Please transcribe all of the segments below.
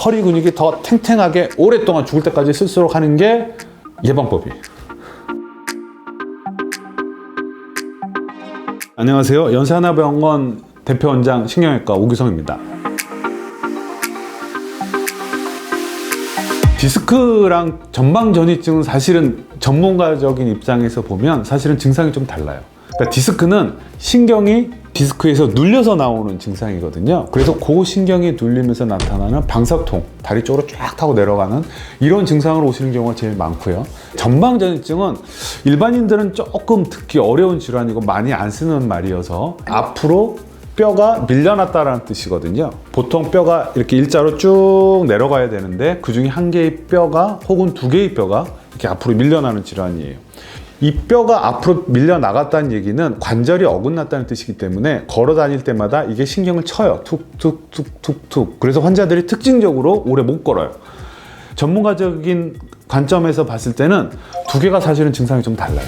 허리 근육이 더 탱탱하게 오랫동안 죽을 때까지 쓸수록 하는 게 예방법이에요. 안녕하세요. 연세하나병원 대표원장 신경외과 오규성입니다. 디스크랑 전방전이증은 사실은 전문가적인 입장에서 보면 사실은 증상이 좀 달라요. 그러니까 디스크는 신경이 디스크에서 눌려서 나오는 증상이거든요. 그래서 그 신경이 눌리면서 나타나는 방사통, 다리 쪽으로 쫙 타고 내려가는 이런 증상으로 오시는 경우가 제일 많고요. 전방전이증은 일반인들은 조금 듣기 어려운 질환이고 많이 안 쓰는 말이어서 앞으로 뼈가 밀려났다라는 뜻이거든요. 보통 뼈가 이렇게 일자로 쭉 내려가야 되는데 그 중에 한 개의 뼈가 혹은 두 개의 뼈가 이렇게 앞으로 밀려나는 질환이에요. 이 뼈가 앞으로 밀려나갔다는 얘기는 관절이 어긋났다는 뜻이기 때문에 걸어 다닐 때마다 이게 신경을 쳐요. 툭툭툭툭툭. 그래서 환자들이 특징적으로 오래 못 걸어요. 전문가적인 관점에서 봤을 때는 두 개가 사실은 증상이 좀 달라요.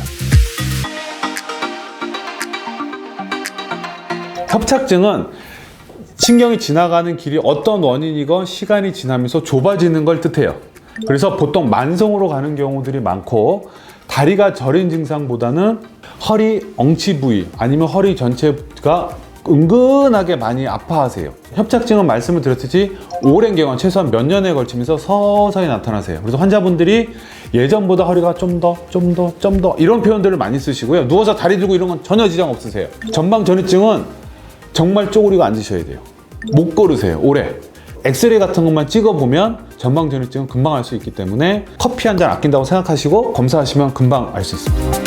협착증은 신경이 지나가는 길이 어떤 원인이건 시간이 지나면서 좁아지는 걸 뜻해요. 그래서 보통 만성으로 가는 경우들이 많고 다리가 저린 증상보다는 허리 엉치 부위 아니면 허리 전체가 은근하게 많이 아파하세요. 협착증은 말씀을 드렸듯이 오랜 경험, 최소한 몇 년에 걸치면서 서서히 나타나세요. 그래서 환자분들이 예전보다 허리가 좀 더 이런 표현들을 많이 쓰시고요. 누워서 다리 들고 이런 건 전혀 지장 없으세요. 전방전이증은 정말 쪼그리고 앉으셔야 돼요. 못 걸으세요, 오래. 엑스레이 같은 것만 찍어보면 전방전이증은 금방 알 수 있기 때문에 커피 한 잔 아낀다고 생각하시고 검사하시면 금방 알 수 있습니다.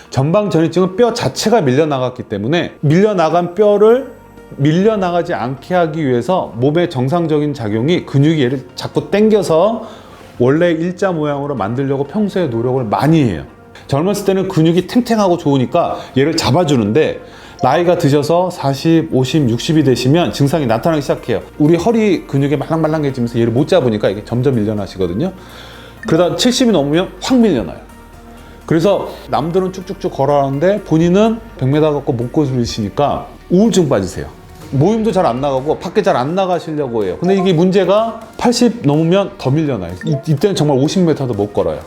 전방전이증은 뼈 자체가 밀려나갔기 때문에 밀려나간 뼈를 밀려나가지 않게 하기 위해서 몸의 정상적인 작용이 근육이 얘를 자꾸 당겨서 원래 일자 모양으로 만들려고 평소에 노력을 많이 해요. 젊었을 때는 근육이 탱탱하고 좋으니까 얘를 잡아주는데 나이가 드셔서 40, 50, 60이 되시면 증상이 나타나기 시작해요. 우리 허리 근육이 말랑말랑해지면서 얘를 못 잡으니까 이게 점점 밀려나시거든요. 그러다 70이 넘으면 확 밀려나요. 그래서 남들은 쭉쭉쭉 걸어가는데 본인은 100m 갖고 못 걸으시니까 우울증 빠지세요. 모임도 잘 안 나가고 밖에 잘 안 나가시려고 해요. 근데 이게 문제가 80 넘으면 더 밀려나요. 이때는 정말 50m도 못 걸어요.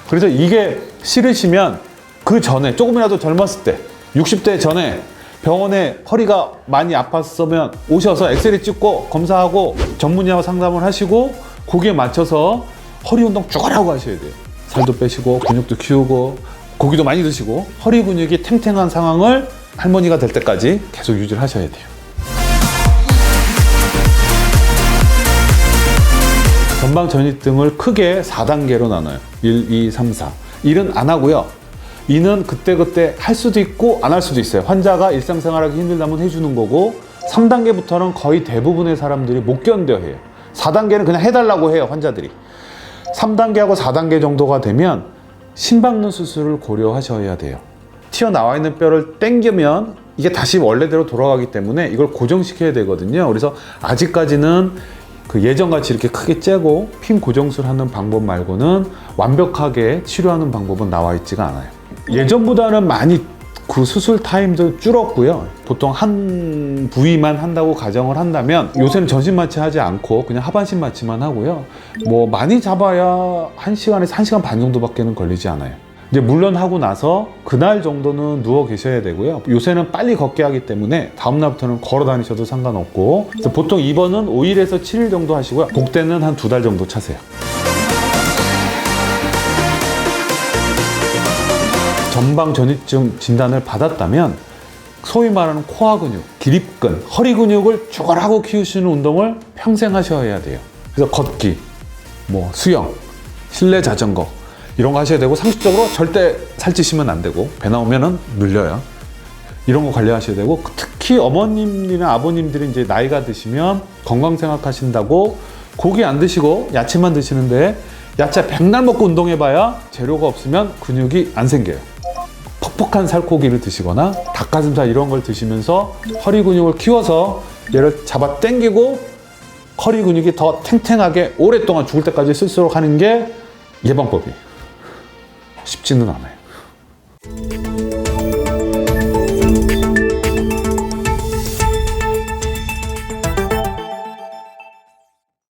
그래서 이게 싫으시면 그 전에 조금이라도 젊었을 때 60대 전에 병원에 허리가 많이 아팠으면 오셔서 엑스레이 찍고 검사하고 전문의하고 상담을 하시고 거기에 맞춰서 허리 운동 쭉 하고 하셔야 돼요. 살도 빼시고 근육도 키우고 고기도 많이 드시고 허리 근육이 탱탱한 상황을 할머니가 될 때까지 계속 유지를 하셔야 돼요. 전방전이증을 크게 4단계로 나눠요. 1, 2, 3, 4. 1은 안 하고요. 2는 그때그때 할 수도 있고 안 할 수도 있어요. 환자가 일상생활하기 힘들다면 해주는 거고 3단계부터는 거의 대부분의 사람들이 못 견뎌해요. 4단계는 그냥 해달라고 해요, 환자들이. 3단계하고 4단계 정도가 되면 심박는 수술을 고려하셔야 돼요. 튀어나와 있는 뼈를 당기면 이게 다시 원래대로 돌아가기 때문에 이걸 고정시켜야 되거든요. 그래서 아직까지는 그 예전같이 이렇게 크게 째고 핀 고정술 하는 방법 말고는 완벽하게 치료하는 방법은 나와 있지가 않아요. 예전보다는 많이 그 수술 타임도 줄었고요. 보통 한 부위만 한다고 가정을 한다면 요새는 전신 마취하지 않고 그냥 하반신 마취만 하고요. 뭐 많이 잡아야 1시간에서 1시간 반 정도밖에는 걸리지 않아요. 이제 물론 하고 나서 그날 정도는 누워 계셔야 되고요. 요새는 빨리 걷게 하기 때문에 다음날부터는 걸어 다니셔도 상관없고, 그래서 보통 입원은 5일에서 7일 정도 하시고요. 복대는 한 2달 정도 차세요. 전방전이증 진단을 받았다면 소위 말하는 코어 근육, 기립근, 허리 근육을 죽어라고 키우시는 운동을 평생 하셔야 돼요. 그래서 걷기, 뭐 수영, 실내 자전거 이런 거 하셔야 되고, 상식적으로 절대 살찌시면 안 되고 배 나오면은 눌려요. 이런 거 관리하셔야 되고, 특히 어머님이나 아버님들이 이제 나이가 드시면 건강 생각하신다고 고기 안 드시고 야채만 드시는데, 야채 백날 먹고 운동해봐야 재료가 없으면 근육이 안 생겨요. 퍽퍽한 살코기를 드시거나 닭가슴살 이런 걸 드시면서 허리 근육을 키워서 얘를 잡아 당기고 허리 근육이 더 탱탱하게 오랫동안 죽을 때까지 쓸수록 하는 게 예방법이에요. 쉽지는 않아요.